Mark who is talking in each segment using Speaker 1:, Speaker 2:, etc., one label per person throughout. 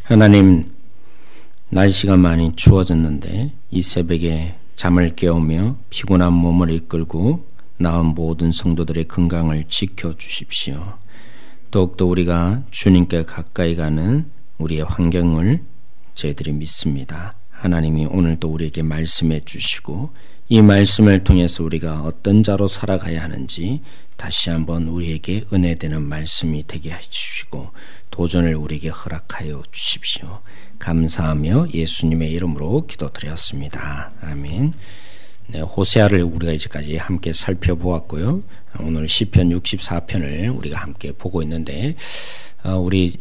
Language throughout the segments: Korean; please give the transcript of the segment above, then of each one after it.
Speaker 1: 하나님, 날씨가 많이 추워졌는데 이 새벽에 잠을 깨우며 피곤한 몸을 이끌고 나은 모든 성도들의 건강을 지켜주십시오. 더욱더 우리가 주님께 가까이 가는 우리의 환경을 저희들이 믿습니다. 하나님이 오늘도 우리에게 말씀해 주시고 이 말씀을 통해서 우리가 어떤 자로 살아가야 하는지 다시 한번 우리에게 은혜되는 말씀이 되게 해주시고 도전을 우리에게 허락하여 주십시오. 감사하며 예수님의 이름으로 기도드렸습니다. 아멘. 네, 호세아를 우리가 이제까지 함께 살펴보았고요. 오늘 시편 64편을 우리가 함께 보고 있는데 우리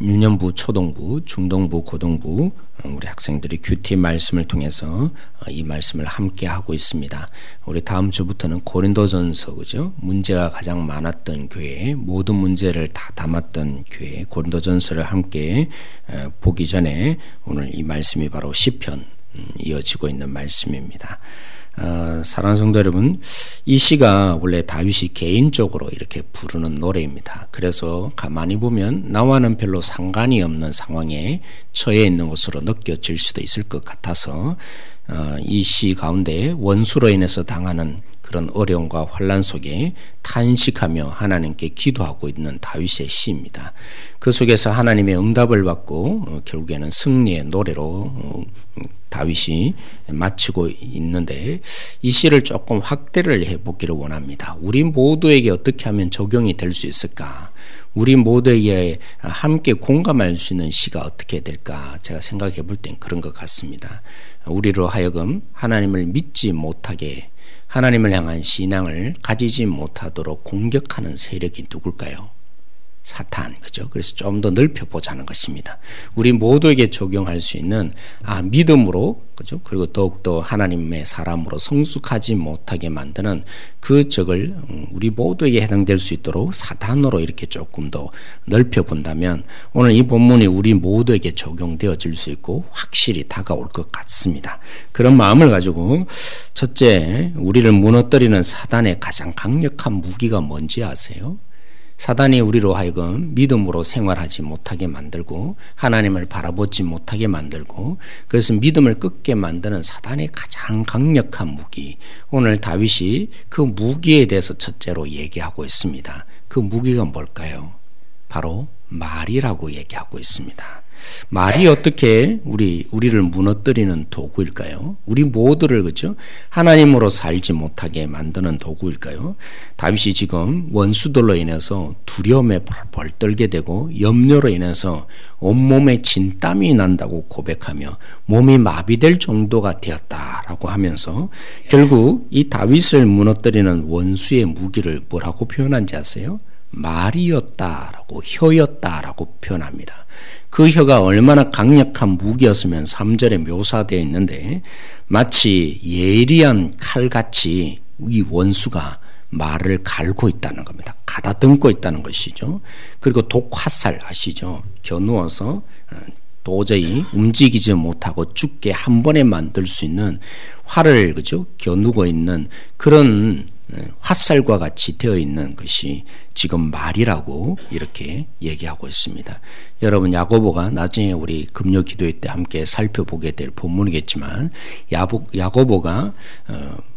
Speaker 1: 유년부, 초등부, 중등부, 고등부 우리 학생들이 큐티 말씀을 통해서 이 말씀을 함께 하고 있습니다. 우리 다음 주부터는 고린도전서, 그죠? 문제가 가장 많았던 교회, 모든 문제를 다 담았던 교회, 고린도전서를 함께 보기 전에 오늘 이 말씀이 바로 시편 이어지고 있는 말씀입니다. 사랑하는 성도 여러분, 이 시가 원래 다윗이 개인적으로 이렇게 부르는 노래입니다. 그래서 가만히 보면 나와는 별로 상관이 없는 상황에 처해 있는 것으로 느껴질 수도 있을 것 같아서 이 시 가운데 원수로 인해서 당하는 그런 어려움과 환난 속에 탄식하며 하나님께 기도하고 있는 다윗의 시입니다. 그 속에서 하나님의 응답을 받고 결국에는 승리의 노래로 다윗이 마치고 있는데 이 시를 조금 확대를 해보기를 원합니다. 우리 모두에게 어떻게 하면 적용이 될 수 있을까? 우리 모두에게 함께 공감할 수 있는 시가 어떻게 될까? 제가 생각해 볼 땐 그런 것 같습니다. 우리로 하여금 하나님을 믿지 못하게, 하나님을 향한 신앙을 가지지 못하도록 공격하는 세력이 누굴까요? 사탄, 그죠? 그래서 좀 더 넓혀보자는 것입니다. 우리 모두에게 적용할 수 있는 믿음으로, 그죠? 그리고 더욱더 하나님의 사람으로 성숙하지 못하게 만드는 그 적을 우리 모두에게 해당될 수 있도록 사탄으로 이렇게 조금 더 넓혀본다면 오늘 이 본문이 우리 모두에게 적용되어질 수 있고 확실히 다가올 것 같습니다. 그런 마음을 가지고 첫째, 우리를 무너뜨리는 사단의 가장 강력한 무기가 뭔지 아세요? 사단이 우리로 하여금 믿음으로 생활하지 못하게 만들고 하나님을 바라보지 못하게 만들고 그래서 믿음을 끊게 만드는 사단의 가장 강력한 무기, 오늘 다윗이 그 무기에 대해서 첫째로 얘기하고 있습니다. 그 무기가 뭘까요? 바로 말이라고 얘기하고 있습니다. 말이 어떻게 우리를 무너뜨리는 도구일까요? 우리 모두를, 그죠? 하나님으로 살지 못하게 만드는 도구일까요? 다윗이 지금 원수들로 인해서 두려움에 벌벌 떨게 되고 염려로 인해서 온몸에 진땀이 난다고 고백하며 몸이 마비될 정도가 되었다라고 하면서 결국 이 다윗을 무너뜨리는 원수의 무기를 뭐라고 표현한지 아세요? 말이었다라고, 혀였다라고 표현합니다. 그 혀가 얼마나 강력한 무기였으면 3절에 묘사되어 있는데 마치 예리한 칼같이 이 원수가 말을 갈고 있다는 겁니다. 가다듬고 있다는 것이죠. 그리고 독화살 아시죠? 겨누어서 도저히 움직이지 못하고 죽게 한 번에 만들 수 있는 활을, 그죠? 겨누고 있는 그런 화살과 같이 되어 있는 것이 지금 말이라고 이렇게 얘기하고 있습니다. 여러분, 야고보가 나중에 우리 금요 기도회 때 함께 살펴보게 될 본문이겠지만 야고보가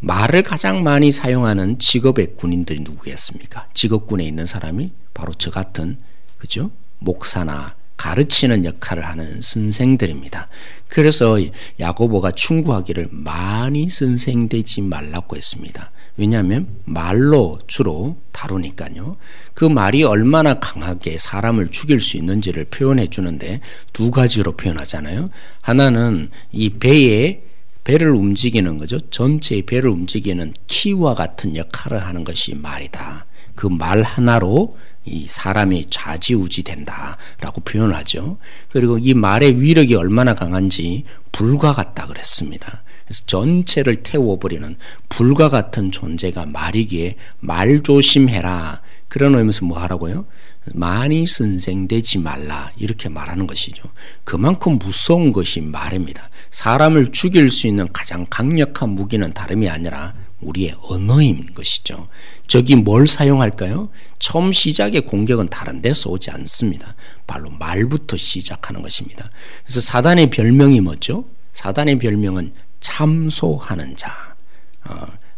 Speaker 1: 말을 가장 많이 사용하는 직업의 군인들이 누구겠습니까? 직업군에 있는 사람이 바로 저 같은, 그죠? 목사나 가르치는 역할을 하는 선생들입니다. 그래서 야고보가 충고하기를 많이 선생되지 말라고 했습니다. 왜냐하면 말로 주로 다루니까요. 그 말이 얼마나 강하게 사람을 죽일 수 있는지를 표현해 주는데 두 가지로 표현하잖아요. 하나는 이 배를 움직이는 거죠. 전체의 배를 움직이는 키와 같은 역할을 하는 것이 말이다. 그 말 하나로 이 사람이 좌지우지 된다라고 표현하죠. 그리고 이 말의 위력이 얼마나 강한지 불과 같다 그랬습니다. 그래서 전체를 태워버리는 불과 같은 존재가 말이기에 말 조심해라. 그런 의미에서 뭐 하라고요? 많이 선생되지 말라, 이렇게 말하는 것이죠. 그만큼 무서운 것이 말입니다. 사람을 죽일 수 있는 가장 강력한 무기는 다름이 아니라 우리의 언어인 것이죠. 적이 뭘 사용할까요? 처음 시작의 공격은 다른 데서 오지 않습니다. 바로 말부터 시작하는 것입니다. 그래서 사단의 별명이 뭐죠? 사단의 별명은 참소하는 자.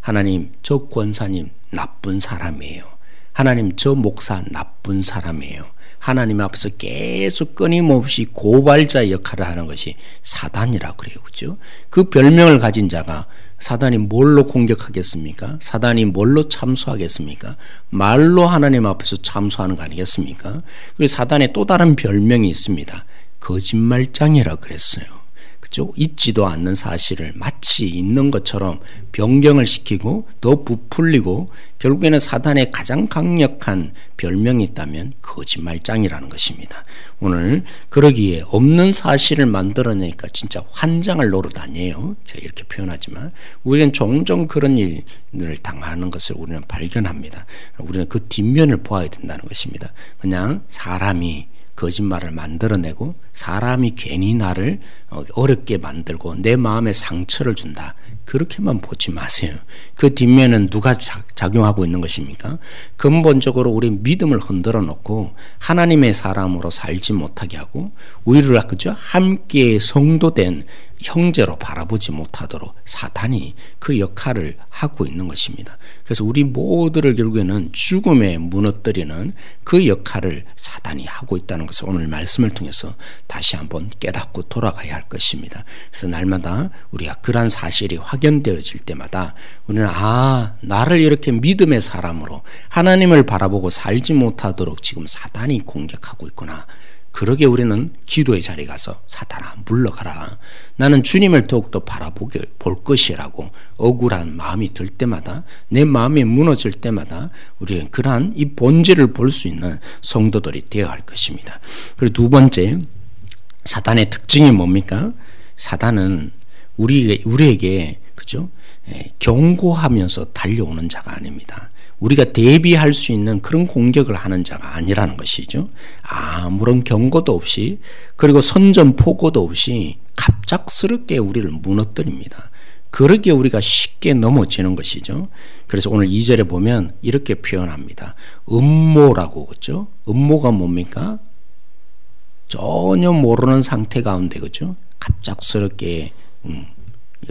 Speaker 1: 하나님, 저 권사님 나쁜 사람이에요. 하나님, 저 목사 나쁜 사람이에요. 하나님 앞에서 계속 끊임없이 고발자 역할을 하는 것이 사단이라고 그래요. 그렇죠? 그 별명을 가진 자가 사단이 뭘로 공격하겠습니까? 사단이 뭘로 참소하겠습니까? 말로 하나님 앞에서 참소하는 거 아니겠습니까? 그리고 사단의 또 다른 별명이 있습니다. 거짓말장이라고 그랬어요. 그죠? 있지도 않는 사실을 마치 있는 것처럼 변경을 시키고 더 부풀리고 결국에는 사단의 가장 강력한 별명이 있다면 거짓말장이라는 것입니다. 오늘 그러기에 없는 사실을 만들어내니까 진짜 환장을 노릇하네요. 제가 이렇게 표현하지만 우리는 종종 그런 일을 당하는 것을 우리는 발견합니다. 우리는 그 뒷면을 보아야 된다는 것입니다. 그냥 사람이 거짓말을 만들어내고 사람이 괜히 나를 어렵게 만들고 내 마음에 상처를 준다. 그렇게만 보지 마세요. 그 뒷면은 누가 작용하고 있는 것입니까? 근본적으로 우리 믿음을 흔들어 놓고 하나님의 사람으로 살지 못하게 하고 우리를 그저 함께 성도된 형제로 바라보지 못하도록 사탄이 그 역할을 하고 있는 것입니다. 그래서 우리 모두를 결국에는 죽음에 무너뜨리는 그 역할을 사탄이 하고 있다는 것을 오늘 말씀을 통해서 다시 한번 깨닫고 돌아가야 할 것입니다. 그래서 날마다 우리가 그러한 사실이 확연되어질 때마다 우리는 나를 이렇게 믿음의 사람으로 하나님을 바라보고 살지 못하도록 지금 사탄이 공격하고 있구나. 그러게 우리는 기도의 자리에 가서 사탄아 물러가라. 나는 주님을 더욱더 볼 것이라고 억울한 마음이 들 때마다 내 마음이 무너질 때마다 우리는 그러한 이 본질을 볼 수 있는 성도들이 되어야 할 것입니다. 그리고 두 번째 사탄의 특징이 뭡니까? 사탄은 우리에게 그죠? 경고하면서 달려오는 자가 아닙니다. 우리가 대비할 수 있는 그런 공격을 하는 자가 아니라는 것이죠. 아무런 경고도 없이 그리고 선전포고도 없이 갑작스럽게 우리를 무너뜨립니다. 그러기에 우리가 쉽게 넘어지는 것이죠. 그래서 오늘 2절에 보면 이렇게 표현합니다. 음모라고 그렇죠? 음모가 뭡니까? 전혀 모르는 상태 가운데 그렇죠? 갑작스럽게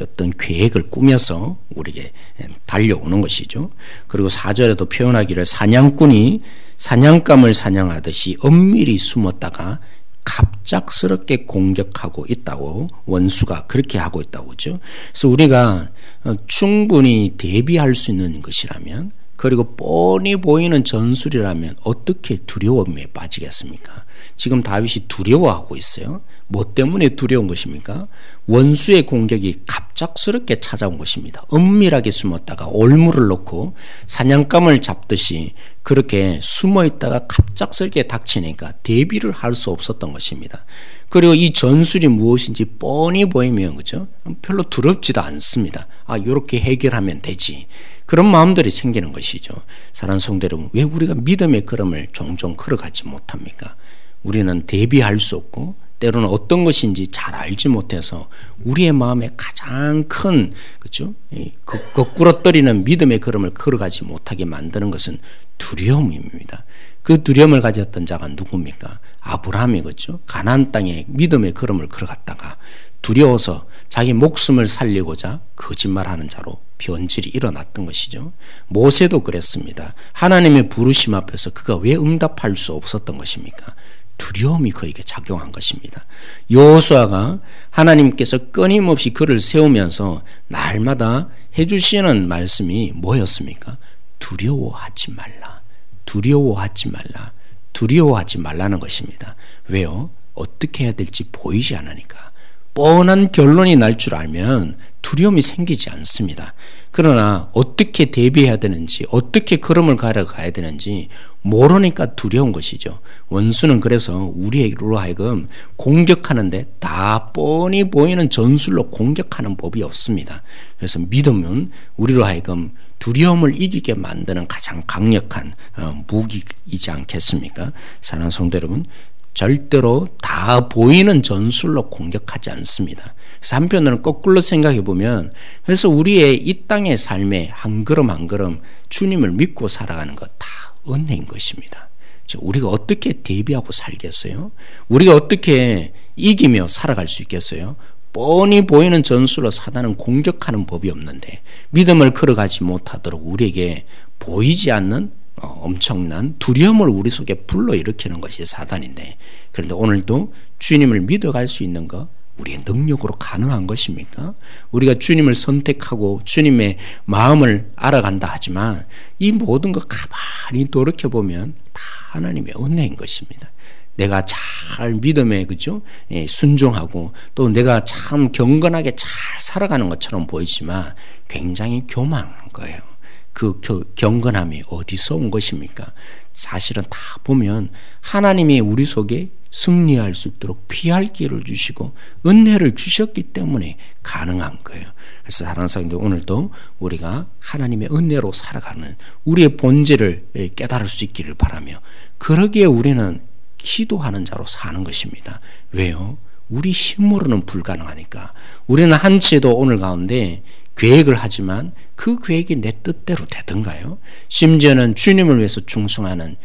Speaker 1: 어떤 계획을 꾸며서 우리에게 달려오는 것이죠. 그리고 4절에도 표현하기를 사냥꾼이 사냥감을 사냥하듯이 엄밀히 숨었다가 갑작스럽게 공격하고 있다고 원수가 그렇게 하고 있다고 그죠. 그래서 우리가 충분히 대비할 수 있는 것이라면 그리고 뻔히 보이는 전술이라면 어떻게 두려움에 빠지겠습니까? 지금 다윗이 두려워하고 있어요. 뭐 때문에 두려운 것입니까? 원수의 공격이 갑작스럽게 찾아온 것입니다. 은밀하게 숨었다가 올무를 놓고 사냥감을 잡듯이 그렇게 숨어 있다가 갑작스럽게 닥치니까 대비를 할 수 없었던 것입니다. 그리고 이 전술이 무엇인지 뻔히 보이면 그죠? 별로 두렵지도 않습니다. 이렇게 해결하면 되지. 그런 마음들이 생기는 것이죠. 사랑하는 성도 여러분, 왜 우리가 믿음의 걸음을 종종 걸어가지 못합니까? 우리는 대비할 수 없고 때로는 어떤 것인지 잘 알지 못해서 우리의 마음에 가장 큰 그렇죠? 거꾸러뜨리는 믿음의 걸음을 걸어가지 못하게 만드는 것은 두려움입니다. 그 두려움을 가졌던 자가 누굽니까? 아브라함이 그렇죠? 가나안 땅에 믿음의 걸음을 걸어갔다가 두려워서 자기 목숨을 살리고자 거짓말하는 자로 변질이 일어났던 것이죠. 모세도 그랬습니다. 하나님의 부르심 앞에서 그가 왜 응답할 수 없었던 것입니까? 두려움이 그에게 작용한 것입니다. 여호수아가 하나님께서 끊임없이 그를 세우면서 날마다 해주시는 말씀이 뭐였습니까? 두려워하지 말라. 두려워하지 말라. 두려워하지 말라는 것입니다. 왜요? 어떻게 해야 될지 보이지 않으니까. 뻔한 결론이 날 줄 알면 두려움이 생기지 않습니다. 그러나 어떻게 대비해야 되는지 어떻게 걸음을 가야 되는지 모르니까 두려운 것이죠. 원수는 그래서 우리로 하여금 공격하는데 다 뻔히 보이는 전술로 공격하는 법이 없습니다. 그래서 믿음은 우리로 하여금 두려움을 이기게 만드는 가장 강력한 무기이지 않겠습니까? 사랑하는 성도 여러분, 절대로 다 보이는 전술로 공격하지 않습니다. 그래서 한편으로는 거꾸로 생각해 보면, 그래서 우리의 이 땅의 삶에 한 걸음 한 걸음 주님을 믿고 살아가는 것 다 은혜인 것입니다. 우리가 어떻게 대비하고 살겠어요? 우리가 어떻게 이기며 살아갈 수 있겠어요? 뻔히 보이는 전술로 사단은 공격하는 법이 없는데, 믿음을 걸어가지 못하도록 우리에게 보이지 않는 엄청난 두려움을 우리 속에 불러일으키는 것이 사단인데, 그런데 오늘도 주님을 믿어갈 수 있는 것, 우리의 능력으로 가능한 것입니까? 우리가 주님을 선택하고 주님의 마음을 알아간다 하지만 이 모든 것 가만히 돌이켜보면 다 하나님의 은혜인 것입니다. 내가 잘 믿음에 순종하고 또 내가 참 경건하게 잘 살아가는 것처럼 보이지만 굉장히 교만한 거예요. 그 경건함이 어디서 온 것입니까? 사실은 다 보면 하나님이 우리 속에 승리할 수 있도록 피할 길을 주시고 은혜를 주셨기 때문에 가능한 거예요. 그래서 사랑하는 성도들, 오늘도 우리가 하나님의 은혜로 살아가는 우리의 본질을 깨달을 수 있기를 바라며, 그러기에 우리는 기도하는 자로 사는 것입니다. 왜요? 우리 힘으로는 불가능하니까. 우리는 한치도 오늘 가운데 계획을 하지만 그 계획이 내 뜻대로 되던가요? 심지어는 주님을 위해서 충성하는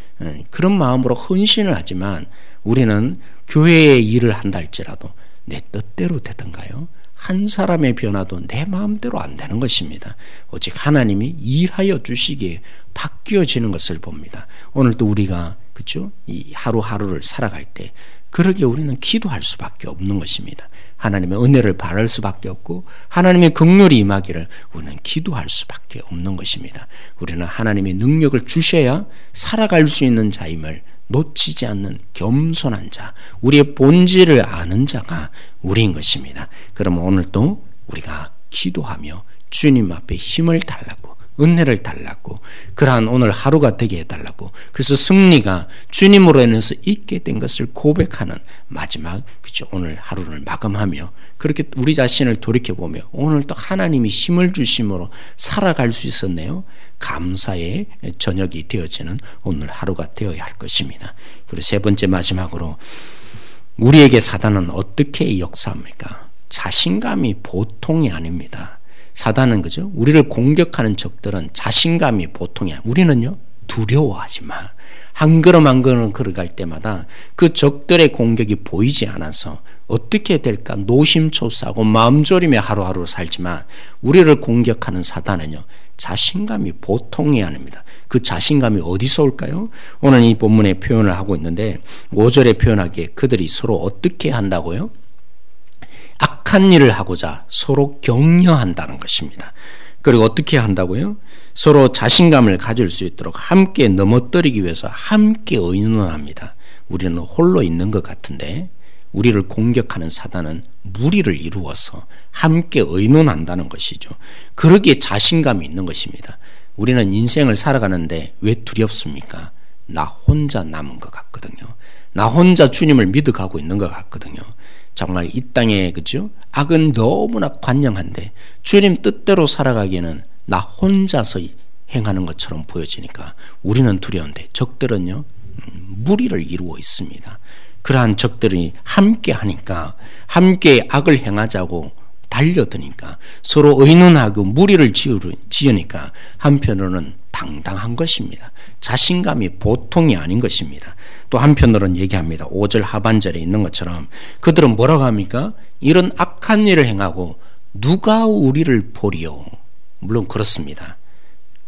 Speaker 1: 그런 마음으로 헌신을 하지만 우리는 교회의 일을 한다 할지라도 내 뜻대로 되던가요? 한 사람의 변화도 내 마음대로 안 되는 것입니다. 오직 하나님이 일하여 주시기에 바뀌어지는 것을 봅니다. 오늘도 우리가 이 하루하루를 살아갈 때 그러기에 우리는 기도할 수밖에 없는 것입니다. 하나님의 은혜를 바랄 수밖에 없고 하나님의 긍휼이 임하기를 우리는 기도할 수밖에 없는 것입니다. 우리는 하나님의 능력을 주셔야 살아갈 수 있는 자임을 놓치지 않는 겸손한 자, 우리의 본질을 아는 자가 우리인 것입니다. 그러면 오늘도 우리가 기도하며 주님 앞에 힘을 달라고, 은혜를 달라고, 그러한 오늘 하루가 되게 해달라고, 그래서 승리가 주님으로 인해서 있게 된 것을 고백하는 마지막 오늘 하루를 마감하며, 그렇게 우리 자신을 돌이켜보며 오늘도 하나님이 힘을 주심으로 살아갈 수 있었네요. 감사의 저녁이 되어지는 오늘 하루가 되어야 할 것입니다. 그리고 세 번째, 마지막으로 우리에게 사단은 어떻게 역사합니까? 자신감이 보통이 아닙니다. 사단은 우리를 공격하는 적들은 자신감이 보통이 아니에요. 우리는요 두려워하지 마. 한 걸음 한 걸음 걸어갈 때마다 그 적들의 공격이 보이지 않아서 어떻게 될까 노심초사하고 마음졸이며 하루하루 살지만, 우리를 공격하는 사단은요 자신감이 보통이 아닙니다. 그 자신감이 어디서 올까요? 오늘 이 본문에 표현을 하고 있는데 5절에 표현하기에 그들이 서로 어떻게 한다고요? 악한 일을 하고자 서로 격려한다는 것입니다. 그리고 어떻게 한다고요? 서로 자신감을 가질 수 있도록 함께 넘어뜨리기 위해서 함께 의논합니다. 우리는 홀로 있는 것 같은데 우리를 공격하는 사단은 무리를 이루어서 함께 의논한다는 것이죠. 그러기에 자신감이 있는 것입니다. 우리는 인생을 살아가는데 왜 두렵습니까? 나 혼자 남은 것 같거든요. 나 혼자 주님을 믿어가고 있는 것 같거든요. 정말 이 땅에 악은 너무나 관영한데 주님 뜻대로 살아가기에는 나 혼자서 행하는 것처럼 보여지니까 우리는 두려운데 적들은요 무리를 이루어 있습니다. 그러한 적들이 함께 하니까, 함께 악을 행하자고 달려드니까, 서로 의논하고 무리를 지으니까 한편으로는 당당한 것입니다. 자신감이 보통이 아닌 것입니다. 또 한편으로는 얘기합니다. 5절 하반절에 있는 것처럼 그들은 뭐라고 합니까? 이런 악한 일을 행하고 누가 우리를 보리요? 물론 그렇습니다.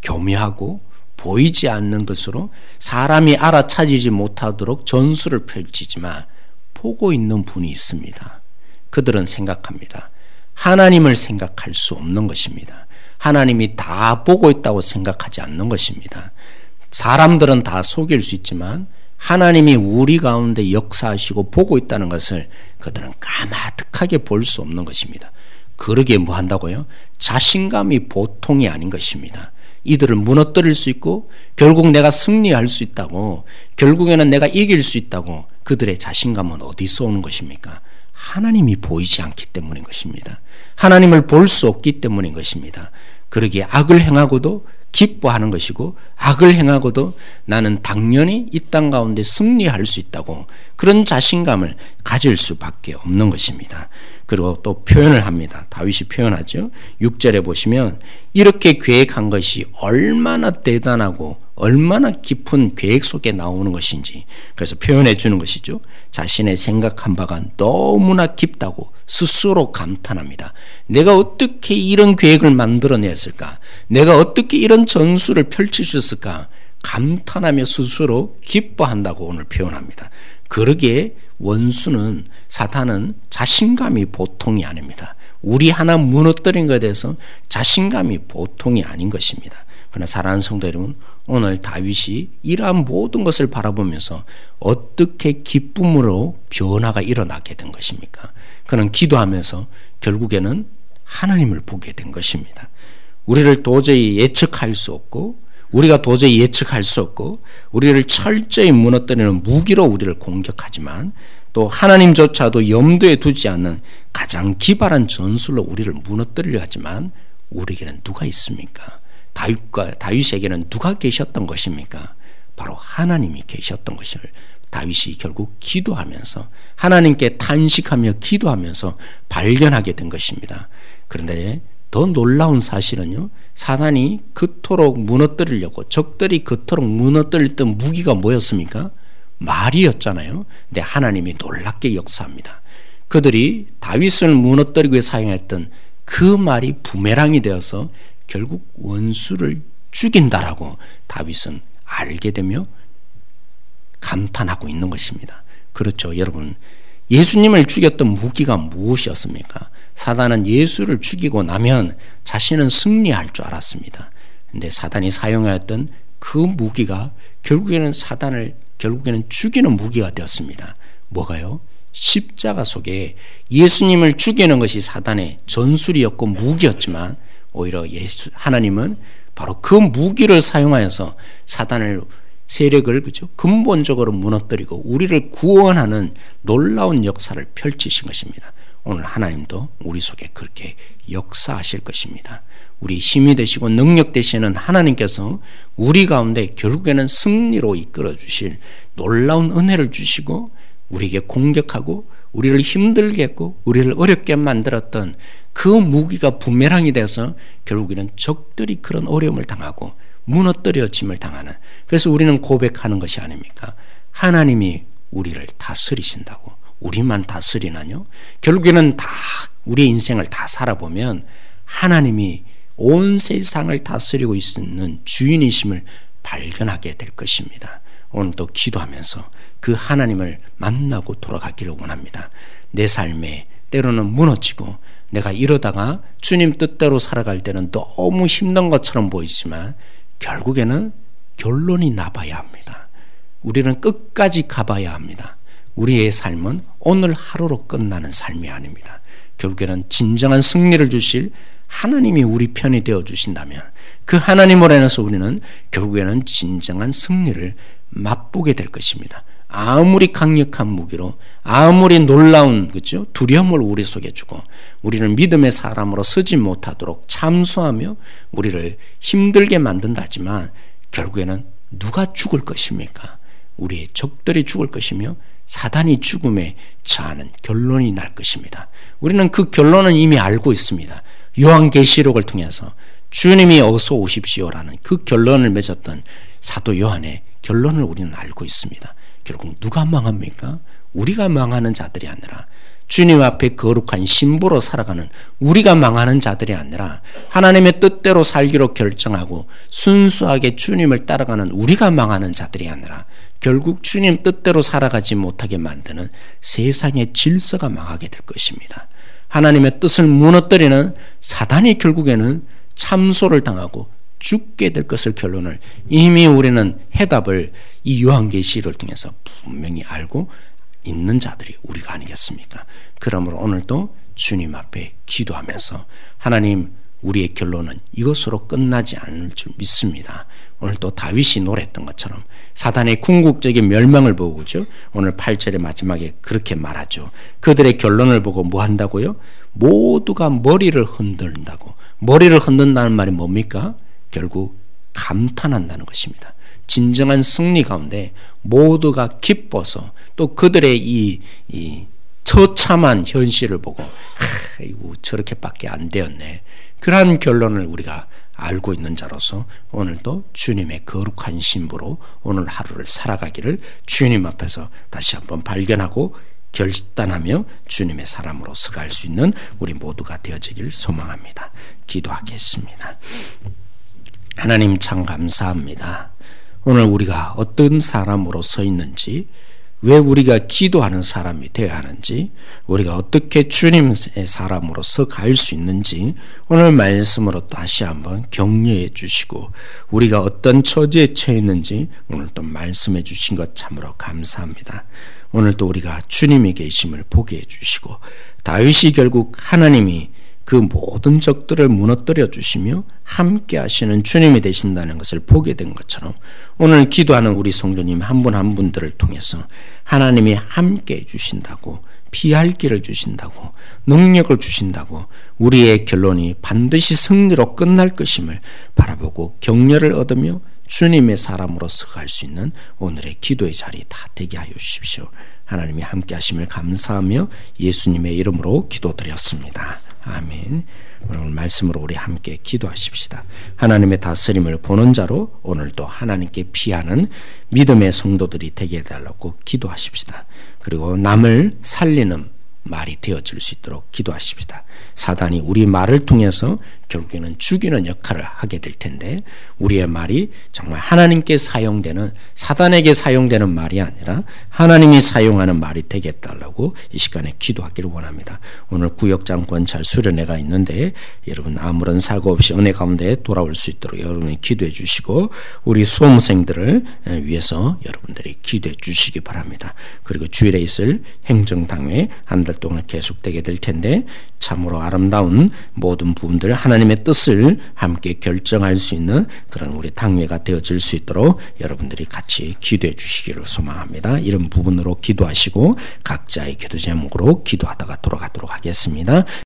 Speaker 1: 교묘하고 보이지 않는 것으로 사람이 알아차리지 못하도록 전술을 펼치지만 보고 있는 분이 있습니다. 그들은 생각합니다. 하나님을 생각할 수 없는 것입니다. 하나님이 다 보고 있다고 생각하지 않는 것입니다. 사람들은 다 속일 수 있지만 하나님이 우리 가운데 역사하시고 보고 있다는 것을 그들은 까마득하게 볼 수 없는 것입니다. 그러기에 뭐 한다고요? 자신감이 보통이 아닌 것입니다. 이들을 무너뜨릴 수 있고 결국 내가 승리할 수 있다고, 결국에는 내가 이길 수 있다고, 그들의 자신감은 어디서 오는 것입니까? 하나님이 보이지 않기 때문인 것입니다. 하나님을 볼 수 없기 때문인 것입니다. 그러기에 악을 행하고도 기뻐하는 것이고, 악을 행하고도 나는 당연히 이 땅 가운데 승리할 수 있다고 그런 자신감을 가질 수밖에 없는 것입니다. 그리고 또 표현을 합니다. 다윗이 표현하죠. 6절에 보시면 이렇게 계획한 것이 얼마나 대단하고 얼마나 깊은 계획 속에 나오는 것인지, 그래서 표현해 주는 것이죠. 자신의 생각한 바가 너무나 깊다고 스스로 감탄합니다. 내가 어떻게 이런 계획을 만들어냈을까? 내가 어떻게 이런 전술을 펼칠 수 있을까? 감탄하며 스스로 기뻐한다고 오늘 표현합니다. 그러기에 원수는, 사탄은 자신감이 보통이 아닙니다. 우리 하나 무너뜨린 것에 대해서 자신감이 보통이 아닌 것입니다. 그러나 사랑하는 성도 여러분, 오늘 다윗이 이러한 모든 것을 바라보면서 어떻게 기쁨으로 변화가 일어나게 된 것입니까? 그는 기도하면서 결국에는 하나님을 보게 된 것입니다. 우리를 도저히 예측할 수 없고, 우리가 도저히 예측할 수 없고, 우리를 철저히 무너뜨리는 무기로 우리를 공격하지만, 또 하나님조차도 염두에 두지 않는 가장 기발한 전술로 우리를 무너뜨리려 하지만, 우리에게는 누가 있습니까? 다윗에게는 누가 계셨던 것입니까? 바로 하나님이 계셨던 것을 다윗이 결국 기도하면서, 하나님께 탄식하며 기도하면서 발견하게 된 것입니다. 그런데 더 놀라운 사실은요, 사단이 그토록 무너뜨리려고, 적들이 그토록 무너뜨렸던 무기가 뭐였습니까? 말이었잖아요. 근데 하나님이 놀랍게 역사합니다. 그들이 다윗을 무너뜨리기 위해 사용했던 그 말이 부메랑이 되어서 결국 원수를 죽인다라고 다윗은 알게 되며 감탄하고 있는 것입니다. 그렇죠, 여러분. 예수님을 죽였던 무기가 무엇이었습니까? 사단은 예수를 죽이고 나면 자신은 승리할 줄 알았습니다. 그런데 사단이 사용하였던 그 무기가 결국에는 결국에는 죽이는 무기가 되었습니다. 뭐가요? 십자가 속에 예수님을 죽이는 것이 사단의 전술이었고 무기였지만, 오히려 하나님은 바로 그 무기를 사용하여서 사단을, 세력을 근본적으로 무너뜨리고 우리를 구원하는 놀라운 역사를 펼치신 것입니다. 오늘 하나님도 우리 속에 그렇게 역사하실 것입니다. 우리 힘이 되시고 능력 되시는 하나님께서 우리 가운데 결국에는 승리로 이끌어 주실 놀라운 은혜를 주시고, 우리에게 공격하고 우리를 힘들게 했고 우리를 어렵게 만들었던 그 무기가 부메랑이 되어서 결국에는 적들이 그런 어려움을 당하고 무너뜨려짐을 당하는, 그래서 우리는 고백하는 것이 아닙니까? 하나님이 우리를 다스리신다고. 우리만 다스리나요? 결국에는 다 우리의 인생을 다 살아보면 하나님이 온 세상을 다스리고 있는 주인이심을 발견하게 될 것입니다. 오늘도 기도하면서 그 하나님을 만나고 돌아가기를 원합니다. 내 삶에 때로는 무너지고 내가 이러다가 주님 뜻대로 살아갈 때는 너무 힘든 것처럼 보이지만 결국에는 결론이 나봐야 합니다. 우리는 끝까지 가봐야 합니다. 우리의 삶은 오늘 하루로 끝나는 삶이 아닙니다. 결국에는 진정한 승리를 주실 하나님이 우리 편이 되어 주신다면 그 하나님으로 인해서 우리는 결국에는 진정한 승리를 맛보게 될 것입니다. 아무리 강력한 무기로, 아무리 놀라운 두려움을 우리 속에 주고 우리를 믿음의 사람으로 서지 못하도록 참수하며 우리를 힘들게 만든다 하지만 결국에는 누가 죽을 것입니까? 우리의 적들이 죽을 것이며 사단이 죽음에 처하는 결론이 날 것입니다. 우리는 그 결론은 이미 알고 있습니다. 요한계시록을 통해서 주님이 어서 오십시오라는 그 결론을 맺었던 사도 요한의 결론을 우리는 알고 있습니다. 결국 누가 망합니까? 우리가 망하는 자들이 아니라 주님 앞에 거룩한 신부로 살아가는 우리가 망하는 자들이 아니라 하나님의 뜻대로 살기로 결정하고 순수하게 주님을 따라가는 우리가 망하는 자들이 아니라 결국 주님 뜻대로 살아가지 못하게 만드는 세상의 질서가 망하게 될 것입니다. 하나님의 뜻을 무너뜨리는 사단이 결국에는 참소를 당하고 죽게 될 것을 결론을 이미 우리는 해답을 이 요한계시를 통해서 분명히 알고 있는 자들이 우리가 아니겠습니까? 그러므로 오늘도 주님 앞에 기도하면서 하나님, 우리의 결론은 이것으로 끝나지 않을 줄 믿습니다. 오늘 또 다윗이 노래했던 것처럼 사단의 궁극적인 멸망을 보고죠. 오늘 8절의 마지막에 그렇게 말하죠. 그들의 결론을 보고 뭐 한다고요? 모두가 머리를 흔든다고. 머리를 흔든다는 말이 뭡니까? 결국 감탄한다는 것입니다. 진정한 승리 가운데 모두가 기뻐서 또 그들의 이 처참한 현실을 보고 아이고 저렇게밖에 안 되었네. 그러한 결론을 우리가 알고 있는 자로서 오늘도 주님의 거룩한 신부로 오늘 하루를 살아가기를 주님 앞에서 다시 한번 발견하고 결단하며 주님의 사람으로 서갈 수 있는 우리 모두가 되어지길 소망합니다. 기도하겠습니다. 하나님 참 감사합니다. 오늘 우리가 어떤 사람으로 서 있는지, 왜 우리가 기도하는 사람이 되어야 하는지, 우리가 어떻게 주님의 사람으로서 갈 수 있는지 오늘 말씀으로 다시 한번 격려해 주시고, 우리가 어떤 처지에 처해 있는지 오늘 또 말씀해 주신 것 참으로 감사합니다. 오늘 또 우리가 주님이 계심을 보게 해 주시고, 다윗이 결국 하나님이 그 모든 적들을 무너뜨려 주시며 함께 하시는 주님이 되신다는 것을 보게 된 것처럼 오늘 기도하는 우리 성도님 한 분 한 분들을 통해서 하나님이 함께 해 주신다고, 피할 길을 주신다고, 능력을 주신다고, 우리의 결론이 반드시 승리로 끝날 것임을 바라보고 격려를 얻으며 주님의 사람으로서 갈 수 있는 오늘의 기도의 자리 다 되게 하여 주십시오. 하나님이 함께 하심을 감사하며 예수님의 이름으로 기도드렸습니다. 아멘. 오늘 말씀으로 우리 함께 기도하십시다. 하나님의 다스림을 보는 자로 오늘도 하나님께 피하는 믿음의 성도들이 되게 해달라고 기도하십시다. 그리고 남을 살리는 말이 되어질 수 있도록 기도하십시다. 사단이 우리 말을 통해서 결국에는 죽이는 역할을 하게 될 텐데, 우리의 말이 정말 하나님께 사용되는, 사단에게 사용되는 말이 아니라 하나님이 사용하는 말이 되겠다라고 이 시간에 기도하기를 원합니다. 오늘 구역장 권찰 수련회가 있는데 여러분 아무런 사고 없이 은혜 가운데 돌아올 수 있도록 여러분이 기도해 주시고, 우리 수험생들을 위해서 여러분들이 기도해 주시기 바랍니다. 그리고 주일에 있을 행정당회 한 달 동안 계속되게 될 텐데 참으로 아름다운 모든 부분들 하나님의 뜻을 함께 결정할 수 있는 그런 우리 당회가 되어질 수 있도록 여러분들이 같이 기도해 주시기를 소망합니다. 이런 부분으로 기도하시고 각자의 기도 제목으로 기도하다가 돌아가도록 하겠습니다.